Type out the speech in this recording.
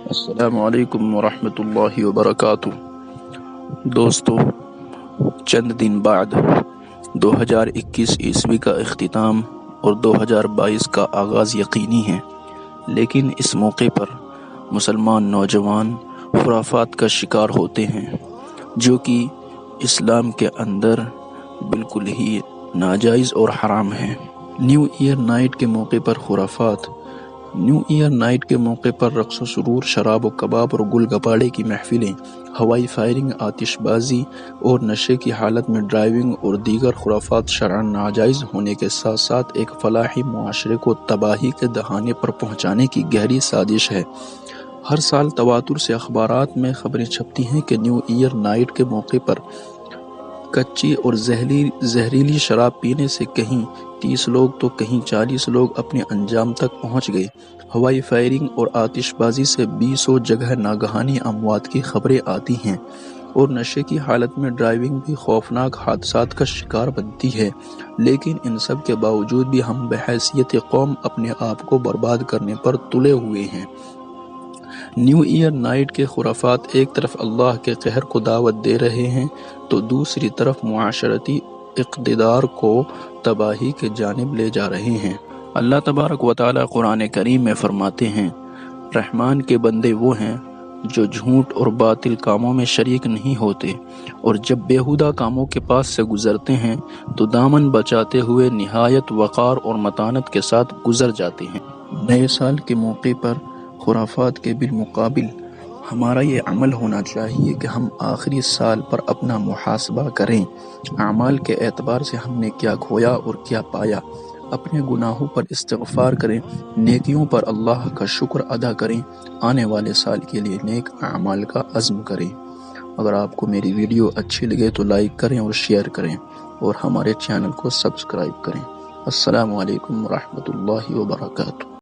السلام علیکم ورحمۃ اللہ وبرکاتہ۔ دوستو، چند دن بعد 2021 عیسوی کا اختتام اور 2022 کا آغاز یقینی ہے، لیکن اس موقع پر مسلمان نوجوان خرافات کا شکار ہوتے ہیں جو کہ اسلام کے اندر بالکل ہی ناجائز اور حرام ہیں۔ نیو ایئر نائٹ کے موقع پر خرافات۔ نیو ایئر نائٹ کے موقع پر رقص و سرور، شراب و کباب اور گل گپاڑے کی محفلیں، ہوائی فائرنگ، آتش بازی اور نشے کی حالت میں ڈرائیونگ اور دیگر خرافات شرعاً ناجائز ہونے کے ساتھ ساتھ ایک فلاحی معاشرے کو تباہی کے دہانے پر پہنچانے کی گہری سازش ہے۔ ہر سال تواتر سے اخبارات میں خبریں چھپتی ہیں کہ نیو ایئر نائٹ کے موقع پر کچی اور زہریلی شراب پینے سے کہیں 30 لوگ تو کہیں 40 لوگ اپنے انجام تک پہنچ گئے۔ ہوائی فائرنگ اور آتش بازی سے 20 جگہ ناگہانی اموات کی خبریں آتی ہیں، اور نشے کی حالت میں ڈرائیونگ بھی خوفناک حادثات کا شکار بنتی ہے۔ لیکن ان سب کے باوجود بھی ہم بحیثیت قوم اپنے آپ کو برباد کرنے پر تلے ہوئے ہیں۔ نیو ایئر نائٹ کے خرافات ایک طرف اللہ کے قہر کو دعوت دے رہے ہیں تو دوسری طرف معاشرتی اقتدار کو تباہی کی جانب لے جا رہے ہیں۔ اللہ تبارک و تعالی قرآن کریم میں فرماتے ہیں، رحمان کے بندے وہ ہیں جو جھوٹ اور باطل کاموں میں شریک نہیں ہوتے، اور جب بیہودہ کاموں کے پاس سے گزرتے ہیں تو دامن بچاتے ہوئے نہایت وقار اور متانت کے ساتھ گزر جاتے ہیں۔ نئے سال کے موقع پر خرافات کے بالمقابل ہمارا یہ عمل ہونا چاہیے کہ ہم آخری سال پر اپنا محاسبہ کریں، اعمال کے اعتبار سے ہم نے کیا کھویا اور کیا پایا، اپنے گناہوں پر استغفار کریں، نیکیوں پر اللہ کا شکر ادا کریں، آنے والے سال کے لیے نیک اعمال کا عزم کریں۔ اگر آپ کو میری ویڈیو اچھی لگے تو لائک کریں اور شیئر کریں، اور ہمارے چینل کو سبسکرائب کریں۔ السلام علیکم ورحمۃ اللہ وبرکاتہ۔